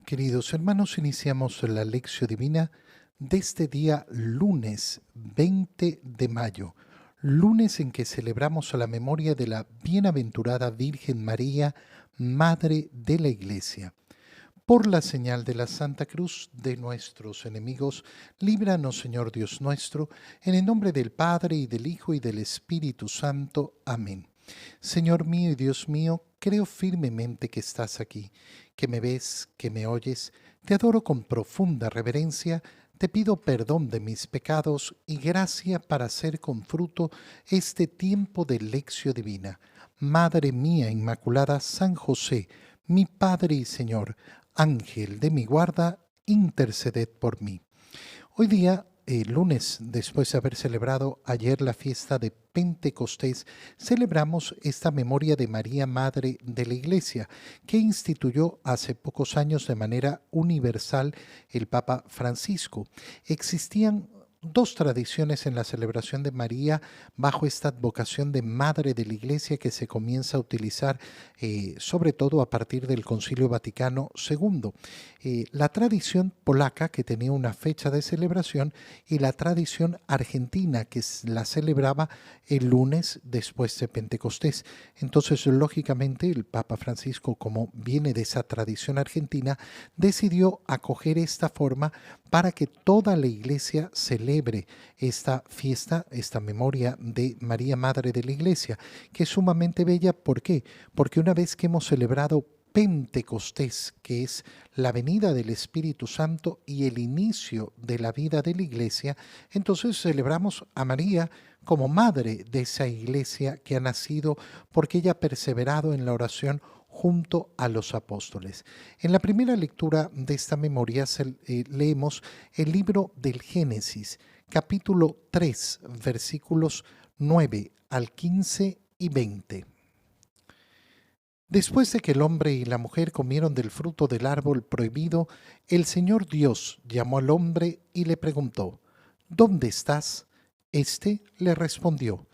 Queridos hermanos, iniciamos la lección divina de este día lunes 20 de mayo, lunes en que celebramos la memoria de la bienaventurada Virgen María, Madre de la Iglesia. Por la señal de la Santa Cruz de nuestros enemigos, líbranos, Señor Dios nuestro, en el nombre del Padre, y del Hijo, y del Espíritu Santo. Amén. Señor mío y Dios mío, creo firmemente que estás aquí, que me ves, que me oyes. Te adoro con profunda reverencia, te pido perdón de mis pecados y gracia para hacer con fruto este tiempo de lección divina. Madre mía Inmaculada, San José, mi Padre y Señor, Ángel de mi guarda, interceded por mí. Hoy día, lunes, después de haber celebrado ayer la fiesta de Pentecostés, celebramos esta memoria de María, Madre de la Iglesia, que instituyó hace pocos años de manera universal el Papa Francisco. Existían dos tradiciones en la celebración de María bajo esta advocación de Madre de la Iglesia que se comienza a utilizar sobre todo a partir del Concilio Vaticano II. La tradición polaca, que tenía una fecha de celebración, y la tradición argentina, que la celebraba el lunes después de Pentecostés. Entonces, lógicamente, el Papa Francisco, como viene de esa tradición argentina, decidió acoger esta forma para que toda la Iglesia celebre esta fiesta, esta memoria de María, Madre de la Iglesia, que es sumamente bella. ¿Por qué? Porque una vez que hemos celebrado Pentecostés, que es la venida del Espíritu Santo y el inicio de la vida de la Iglesia, entonces celebramos a María como madre de esa Iglesia que ha nacido porque ella ha perseverado en la oración junto a los apóstoles. En la primera lectura de esta memoria leemos el libro del Génesis, capítulo 3, versículos 9 al 15 y 20. Después de que el hombre y la mujer comieron del fruto del árbol prohibido, el Señor Dios llamó al hombre y le preguntó: ¿Dónde estás? Este le respondió: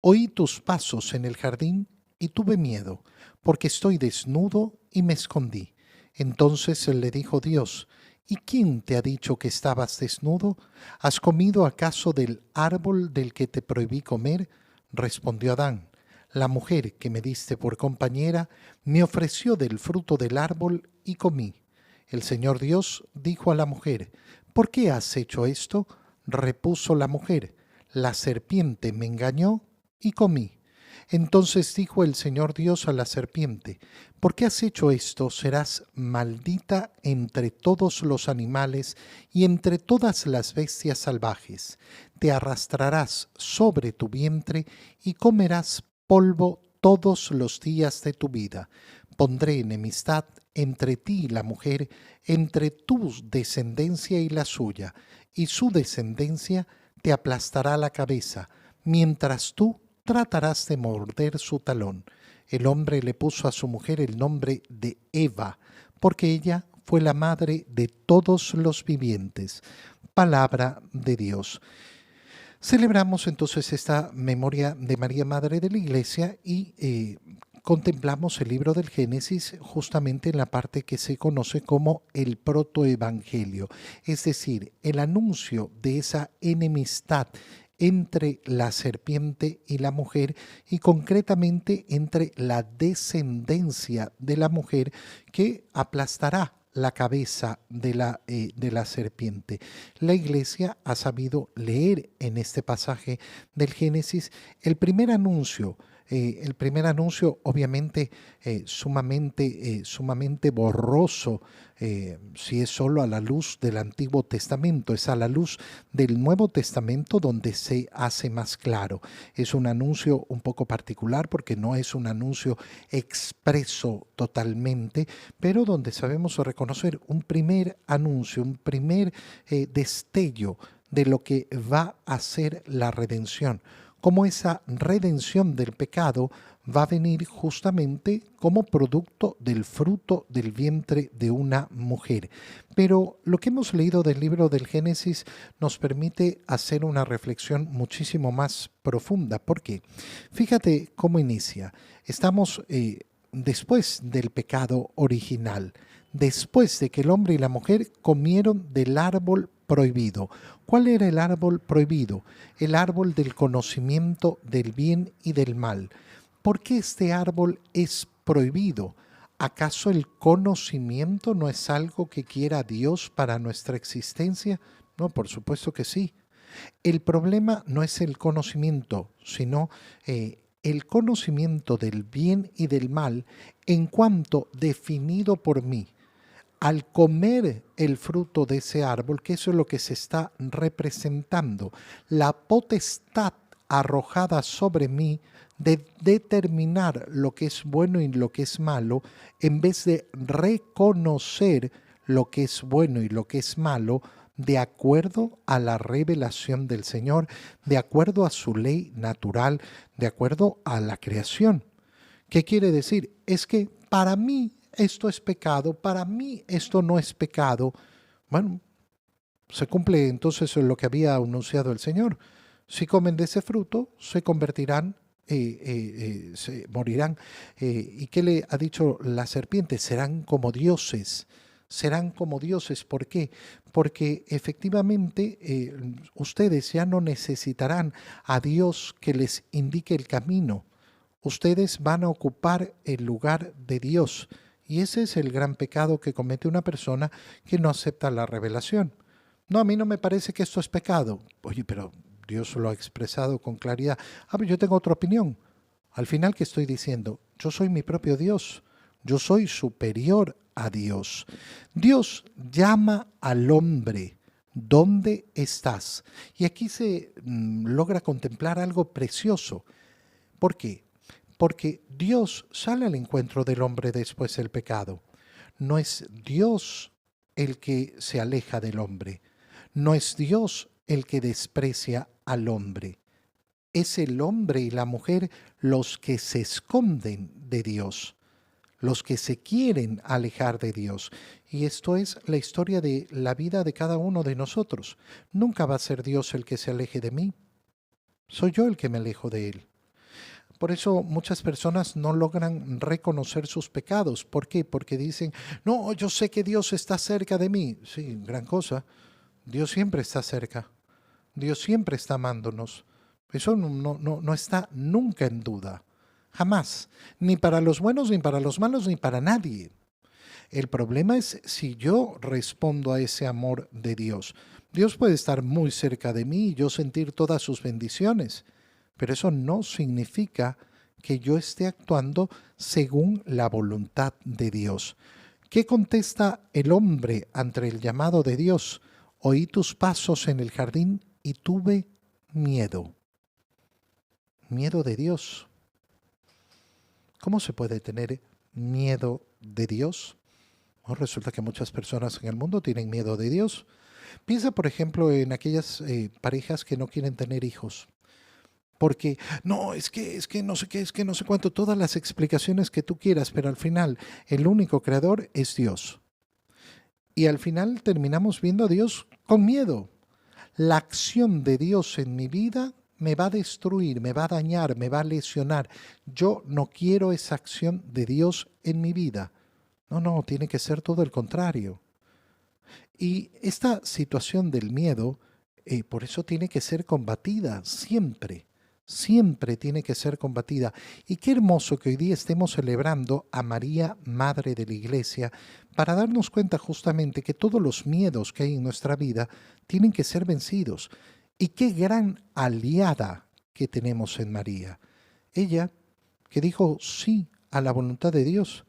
Oí tus pasos en el jardín y tuve miedo, porque estoy desnudo y me escondí. Entonces él le dijo Dios: ¿Y quién te ha dicho que estabas desnudo? ¿Has comido acaso del árbol del que te prohibí comer? Respondió Adán: La mujer que me diste por compañera me ofreció del fruto del árbol y comí. El Señor Dios dijo a la mujer: ¿Por qué has hecho esto? Repuso la mujer: La serpiente me engañó y comí. Entonces dijo el Señor Dios a la serpiente: ¿Por qué has hecho esto? Serás maldita entre todos los animales y entre todas las bestias salvajes. Te arrastrarás sobre tu vientre y comerás polvo todos los días de tu vida. Pondré enemistad entre ti y la mujer, entre tu descendencia y la suya, y su descendencia te aplastará la cabeza, mientras tú tratarás de morder su talón. El hombre le puso a su mujer el nombre de Eva, porque ella fue la madre de todos los vivientes. Palabra de Dios. Celebramos entonces esta memoria de María, Madre de la Iglesia, y contemplamos el libro del Génesis justamente en la parte que se conoce como el protoevangelio, es decir, el anuncio de esa enemistad entre la serpiente y la mujer, y concretamente entre la descendencia de la mujer que aplastará la cabeza de la serpiente. La Iglesia ha sabido leer en este pasaje del Génesis el primer anuncio obviamente sumamente borroso, si es solo a la luz del Antiguo Testamento. Es a la luz del Nuevo Testamento donde se hace más claro. Es un anuncio un poco particular porque no es un anuncio expreso totalmente, pero donde sabemos reconocer un primer anuncio, un primer destello de lo que va a ser la redención, cómo esa redención del pecado va a venir justamente como producto del fruto del vientre de una mujer. Pero lo que hemos leído del libro del Génesis nos permite hacer una reflexión muchísimo más profunda. ¿Por qué? Fíjate cómo inicia. Estamos después del pecado original, después de que el hombre y la mujer comieron del árbol prohibido. ¿Cuál era el árbol prohibido? El árbol del conocimiento del bien y del mal. ¿Por qué este árbol es prohibido? ¿Acaso el conocimiento no es algo que quiera Dios para nuestra existencia? No, por supuesto que sí. El problema no es el conocimiento, sino el conocimiento del bien y del mal en cuanto definido por mí. Al comer el fruto de ese árbol, que eso es lo que se está representando, la potestad arrojada sobre mí de determinar lo que es bueno y lo que es malo, en vez de reconocer lo que es bueno y lo que es malo, de acuerdo a la revelación del Señor, de acuerdo a su ley natural, de acuerdo a la creación. ¿Qué quiere decir? Es que para mí esto es pecado, para mí esto no es pecado. Bueno, se cumple entonces lo que había anunciado el Señor. Si comen de ese fruto, se convertirán, se morirán. ¿Y qué le ha dicho la serpiente? Serán como dioses. Serán como dioses. ¿Por qué? Porque efectivamente ustedes ya no necesitarán a Dios que les indique el camino. Ustedes van a ocupar el lugar de Dios. Y ese es el gran pecado que comete una persona que no acepta la revelación. No, a mí no me parece que esto es pecado. Oye, pero Dios lo ha expresado con claridad. Pero yo tengo otra opinión. Al final, ¿qué estoy diciendo? Yo soy mi propio Dios. Yo soy superior a Dios. Dios llama al hombre. ¿Dónde estás? Y aquí se logra contemplar algo precioso. ¿Por qué? Porque Dios sale al encuentro del hombre después del pecado. No es Dios el que se aleja del hombre. No es Dios el que desprecia al hombre. Es el hombre y la mujer los que se esconden de Dios, los que se quieren alejar de Dios. Y esto es la historia de la vida de cada uno de nosotros. Nunca va a ser Dios el que se aleje de mí. Soy yo el que me alejo de Él. Por eso muchas personas no logran reconocer sus pecados. ¿Por qué? Porque dicen, no, yo sé que Dios está cerca de mí. Sí, gran cosa. Dios siempre está cerca. Dios siempre está amándonos. Eso no está nunca en duda. Jamás. Ni para los buenos, ni para los malos, ni para nadie. El problema es si yo respondo a ese amor de Dios. Dios puede estar muy cerca de mí y yo sentir todas sus bendiciones, pero eso no significa que yo esté actuando según la voluntad de Dios. ¿Qué contesta el hombre ante el llamado de Dios? Oí tus pasos en el jardín y tuve miedo. Miedo de Dios. ¿Cómo se puede tener miedo de Dios? Bueno, resulta que muchas personas en el mundo tienen miedo de Dios. Piensa, por ejemplo, en aquellas parejas que no quieren tener hijos. Porque no, es que no sé qué, es que no sé cuánto, todas las explicaciones que tú quieras, pero al final el único creador es Dios. Y al final terminamos viendo a Dios con miedo. La acción de Dios en mi vida me va a destruir, me va a dañar, me va a lesionar. Yo no quiero esa acción de Dios en mi vida. No, tiene que ser todo el contrario. Y esta situación del miedo, por eso tiene que ser combatida siempre. Siempre tiene que ser combatida. Y qué hermoso que hoy día estemos celebrando a María, Madre de la Iglesia, para darnos cuenta justamente que todos los miedos que hay en nuestra vida tienen que ser vencidos. Y qué gran aliada que tenemos en María. Ella que dijo sí a la voluntad de Dios,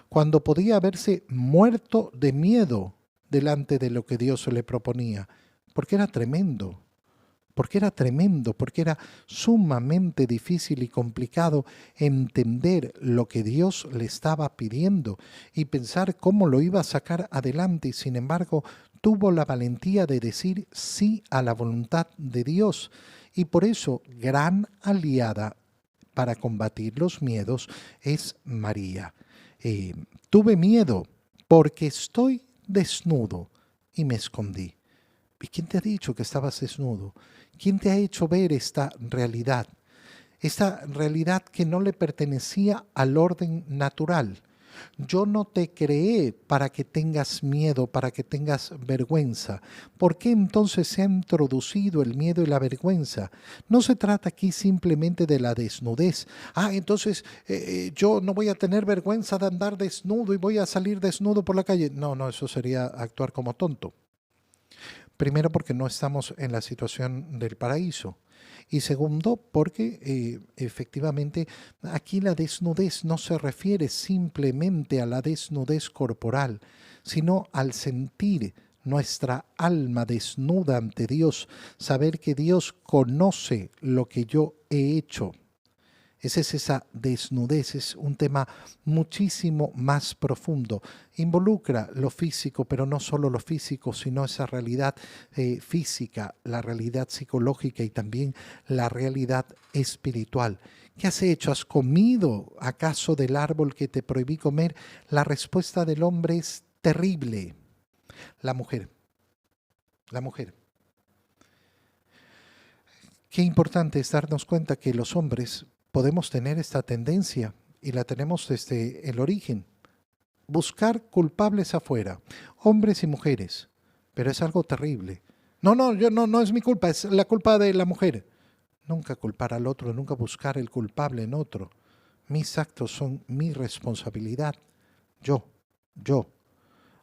cuando podía haberse muerto de miedo delante de lo que Dios le proponía, porque era tremendo. Porque era sumamente difícil y complicado entender lo que Dios le estaba pidiendo y pensar cómo lo iba a sacar adelante, y sin embargo tuvo la valentía de decir sí a la voluntad de Dios, y por eso gran aliada para combatir los miedos es María. Tuve miedo porque estoy desnudo y me escondí. ¿Y quién te ha dicho que estabas desnudo? ¿Quién te ha hecho ver esta realidad? Esta realidad que no le pertenecía al orden natural. Yo no te creé para que tengas miedo, para que tengas vergüenza. ¿Por qué entonces se ha introducido el miedo y la vergüenza? No se trata aquí simplemente de la desnudez. Entonces yo no voy a tener vergüenza de andar desnudo y voy a salir desnudo por la calle. No, no, eso sería actuar como tonto. Primero porque no estamos en la situación del paraíso. Y segundo, porque efectivamente aquí la desnudez no se refiere simplemente a la desnudez corporal, sino al sentir nuestra alma desnuda ante Dios, saber que Dios conoce lo que yo he hecho. Esa desnudez, es un tema muchísimo más profundo. Involucra lo físico, pero no solo lo físico, sino esa realidad física, la realidad psicológica y también la realidad espiritual. ¿Qué has hecho? ¿Has comido acaso del árbol que te prohibí comer? La respuesta del hombre es terrible. La mujer, la mujer. Qué importante es darnos cuenta que los hombres podemos tener esta tendencia y la tenemos desde el origen. Buscar culpables afuera, hombres y mujeres, pero es algo terrible. No, no, no es mi culpa, es la culpa de la mujer. Nunca culpar al otro, nunca buscar el culpable en otro. Mis actos son mi responsabilidad. Yo, yo.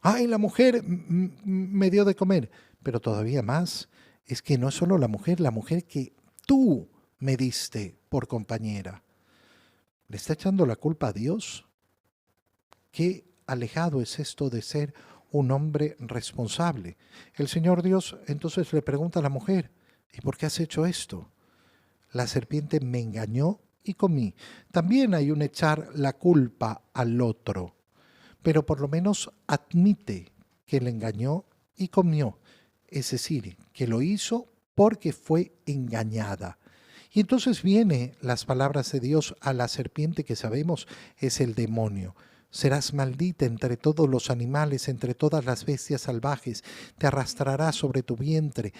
Ay, la mujer me dio de comer, pero todavía más, es que no es solo la mujer que tú me diste por compañera. ¿Le está echando la culpa a Dios? Qué alejado es esto de ser un hombre responsable. El Señor Dios entonces le pregunta a la mujer, ¿y por qué has hecho esto? La serpiente me engañó y comí. También hay un echar la culpa al otro, pero por lo menos admite que le engañó y comió. Es decir, que lo hizo porque fue engañada. Y entonces vienen las palabras de Dios a la serpiente que sabemos es el demonio. Serás maldita entre todos los animales, entre todas las bestias salvajes, te arrastrarás sobre tu vientre,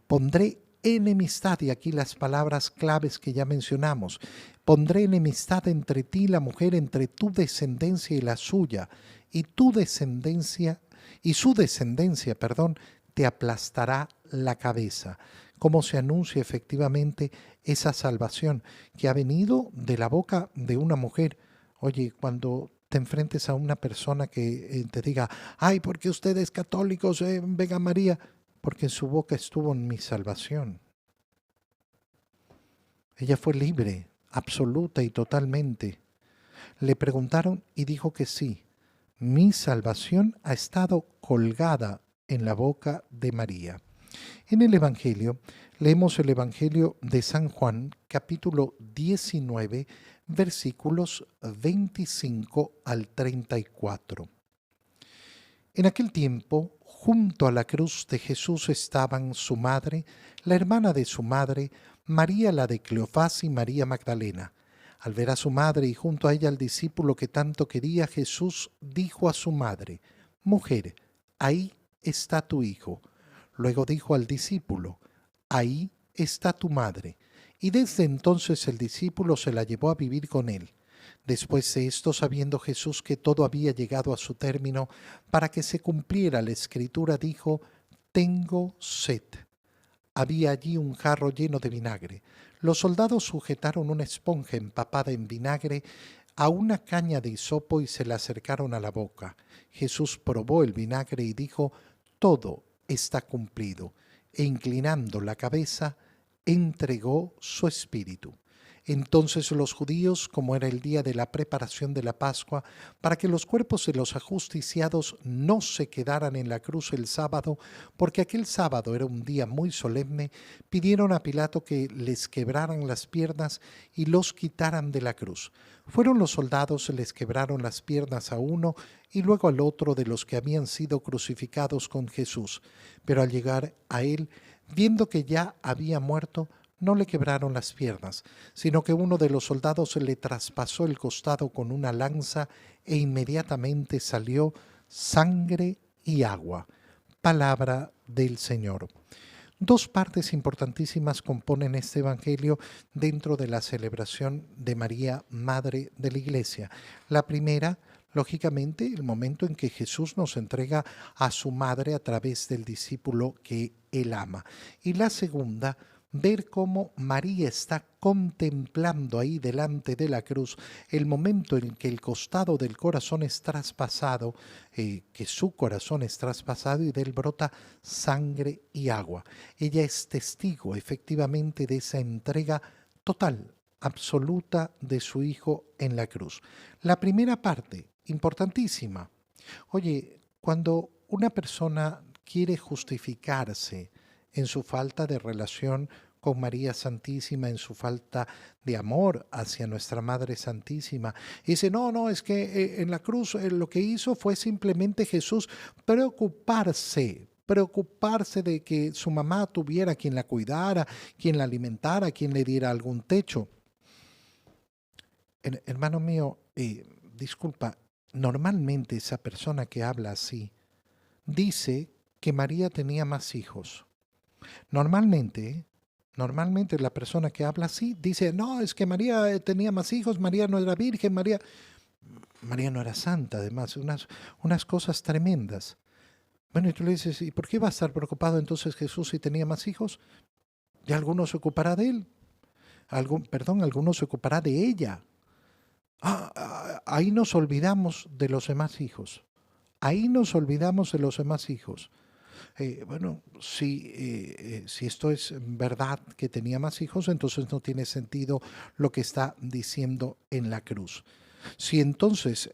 pondré enemistad, y aquí las palabras claves que ya mencionamos, pondré enemistad entre ti y la mujer, entre tu descendencia y la suya, y tu descendencia, y su descendencia, perdón, te aplastará la cabeza. Cómo se anuncia efectivamente esa salvación que ha venido de la boca de una mujer. Oye, cuando te enfrentes a una persona que te diga, ay, ¿por qué ustedes católicos vengan María? Porque en su boca estuvo mi salvación. Ella fue libre, absoluta y totalmente. Le preguntaron y dijo que sí. Mi salvación ha estado colgada en la boca de María. En el Evangelio, leemos el Evangelio de San Juan, capítulo 19, versículos 25 al 34. En aquel tiempo, junto a la cruz de Jesús estaban su madre, la hermana de su madre, María la de Cleofás y María Magdalena. Al ver a su madre y junto a ella al discípulo que tanto quería, Jesús dijo a su madre, Mujer, ahí está tu hijo. Luego dijo al discípulo, Ahí está tu madre. Y desde entonces el discípulo se la llevó a vivir con él. Después de esto, sabiendo Jesús que todo había llegado a su término, para que se cumpliera la escritura, dijo, Tengo sed. Había allí un jarro lleno de vinagre. Los soldados sujetaron una esponja empapada en vinagre a una caña de hisopo y se la acercaron a la boca. Jesús probó el vinagre y dijo, Todo está cumplido. E inclinando la cabeza, entregó su espíritu. Entonces los judíos, como era el día de la preparación de la Pascua, para que los cuerpos de los ajusticiados no se quedaran en la cruz el sábado, porque aquel sábado era un día muy solemne, pidieron a Pilato que les quebraran las piernas y los quitaran de la cruz. Fueron los soldados, les quebraron las piernas a uno y luego al otro de los que habían sido crucificados con Jesús. Pero al llegar a él, viendo que ya había muerto, no le quebraron las piernas, sino que uno de los soldados le traspasó el costado con una lanza e inmediatamente salió sangre y agua. Palabra del Señor. Dos partes importantísimas componen este Evangelio dentro de la celebración de María, Madre de la Iglesia. La primera, Lógicamente, el momento en que Jesús nos entrega a su madre a través del discípulo que él ama. Y la segunda, ver cómo María está contemplando ahí delante de la cruz el momento en que el costado del corazón es traspasado, que su corazón es traspasado y de él brota sangre y agua. Ella es testigo efectivamente de esa entrega total, absoluta de su Hijo en la cruz. La primera parte, importantísima. Oye, cuando una persona quiere justificarse en su falta de relación con María Santísima, en su falta de amor hacia nuestra Madre Santísima, y dice, no, no, es que en la cruz lo que hizo fue simplemente Jesús preocuparse de que su mamá tuviera quien la cuidara, quien la alimentara, quien le diera algún techo. Hermano mío, disculpa, normalmente esa persona que habla así dice que María tenía más hijos. Normalmente, normalmente la persona que habla así dice, no, es que María tenía más hijos, María no era virgen, María no era santa, además, unas cosas tremendas. Bueno, y tú le dices, ¿y por qué va a estar preocupado entonces Jesús si tenía más hijos? ¿Y alguno se ocupará de él? Alguno se ocupará de ella. Ahí nos olvidamos de los demás hijos. Ahí nos olvidamos de los demás hijos. Bueno, si esto es verdad que tenía más hijos, entonces no tiene sentido lo que está diciendo en la cruz. Si entonces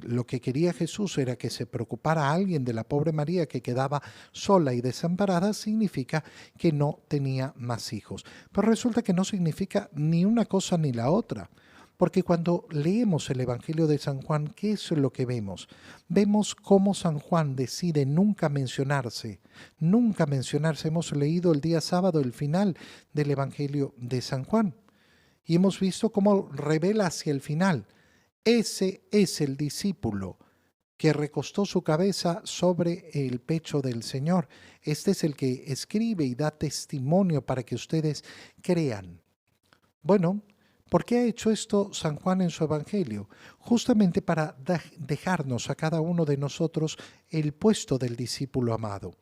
lo que quería Jesús era que se preocupara a alguien de la pobre María que quedaba sola y desamparada, significa que no tenía más hijos. Pero resulta que no significa ni una cosa ni la otra. Porque cuando leemos el Evangelio de San Juan, ¿qué es lo que vemos? Vemos cómo San Juan decide nunca mencionarse, nunca mencionarse. Hemos leído el día sábado el final del Evangelio de San Juan y hemos visto cómo revela hacia el final. Ese es el discípulo que recostó su cabeza sobre el pecho del Señor. Este es el que escribe y da testimonio para que ustedes crean. Bueno, ¿por qué ha hecho esto San Juan en su Evangelio? Justamente para dejarnos a cada uno de nosotros el puesto del discípulo amado.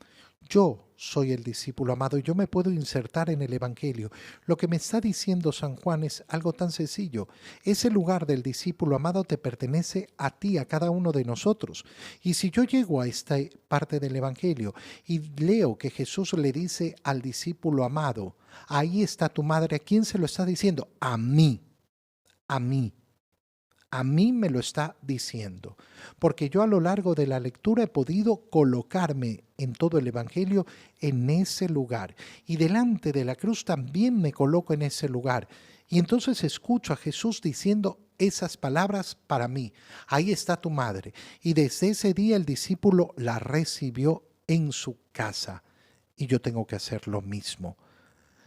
Yo soy el discípulo amado y yo me puedo insertar en el Evangelio. Lo que me está diciendo San Juan es algo tan sencillo. Ese lugar del discípulo amado te pertenece a ti, a cada uno de nosotros. Y si yo llego a esta parte del Evangelio y leo que Jesús le dice al discípulo amado, ahí está tu madre, ¿a quién se lo está diciendo? A mí, a mí. A mí me lo está diciendo, porque yo a lo largo de la lectura he podido colocarme en todo el Evangelio en ese lugar. Y delante de la cruz también me coloco en ese lugar. Y entonces escucho a Jesús diciendo esas palabras para mí. Ahí está tu madre. Y desde ese día el discípulo la recibió en su casa. Y yo tengo que hacer lo mismo.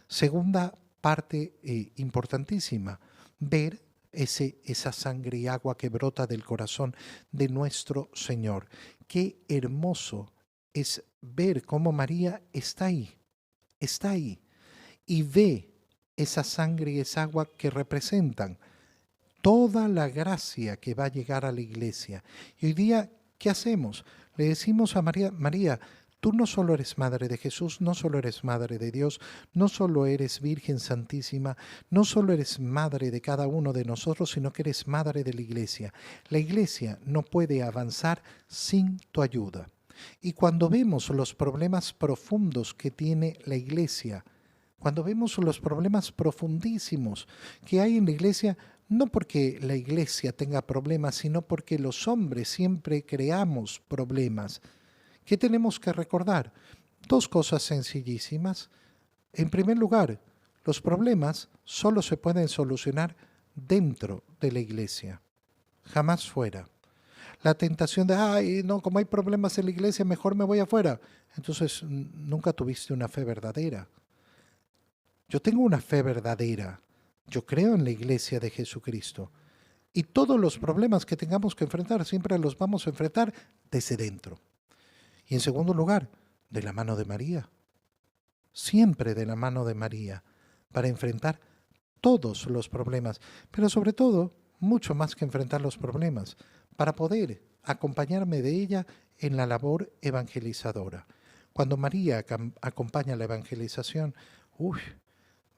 Segunda parte importantísima, ver esa sangre y agua que brota del corazón de nuestro Señor. Qué hermoso es ver cómo María está ahí y ve esa sangre y esa agua que representan toda la gracia que va a llegar a la iglesia. Y hoy día, ¿qué hacemos? Le decimos a María, María, tú no solo eres madre de Jesús, no solo eres madre de Dios, no solo eres Virgen Santísima, no solo eres madre de cada uno de nosotros, sino que eres madre de la iglesia. La iglesia no puede avanzar sin tu ayuda. Y cuando vemos los problemas profundos que tiene la iglesia, cuando vemos los problemas profundísimos que hay en la iglesia, no porque la iglesia tenga problemas, sino porque los hombres siempre creamos problemas. ¿Qué tenemos que recordar? Dos cosas sencillísimas. En primer lugar, los problemas solo se pueden solucionar dentro de la iglesia, jamás fuera. La tentación de, ay, no, como hay problemas en la iglesia, mejor me voy afuera. Entonces, nunca tuviste una fe verdadera. Yo tengo una fe verdadera. Yo creo en la iglesia de Jesucristo. Y todos los problemas que tengamos que enfrentar, siempre los vamos a enfrentar desde dentro. Y en segundo lugar, de la mano de María. Siempre de la mano de María, para enfrentar todos los problemas. Pero sobre todo, mucho más que enfrentar los problemas, para poder acompañarme de ella en la labor evangelizadora. Cuando María acompaña la evangelización, uy,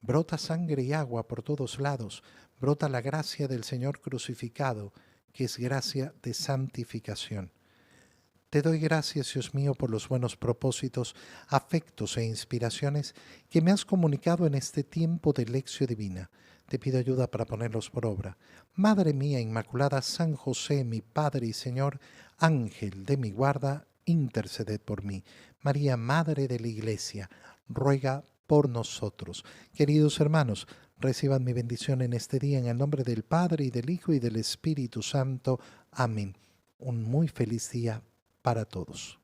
brota sangre y agua por todos lados, brota la gracia del Señor crucificado, que es gracia de santificación. Te doy gracias, Dios mío, por los buenos propósitos, afectos e inspiraciones que me has comunicado en este tiempo de lección divina. Te pido ayuda para ponerlos por obra. Madre mía Inmaculada, San José, mi Padre y Señor, Ángel de mi guarda, interceded por mí. María, Madre de la Iglesia, ruega por nosotros. Queridos hermanos, reciban mi bendición en este día en el nombre del Padre y del Hijo y del Espíritu Santo. Amén. Un muy feliz día para todos.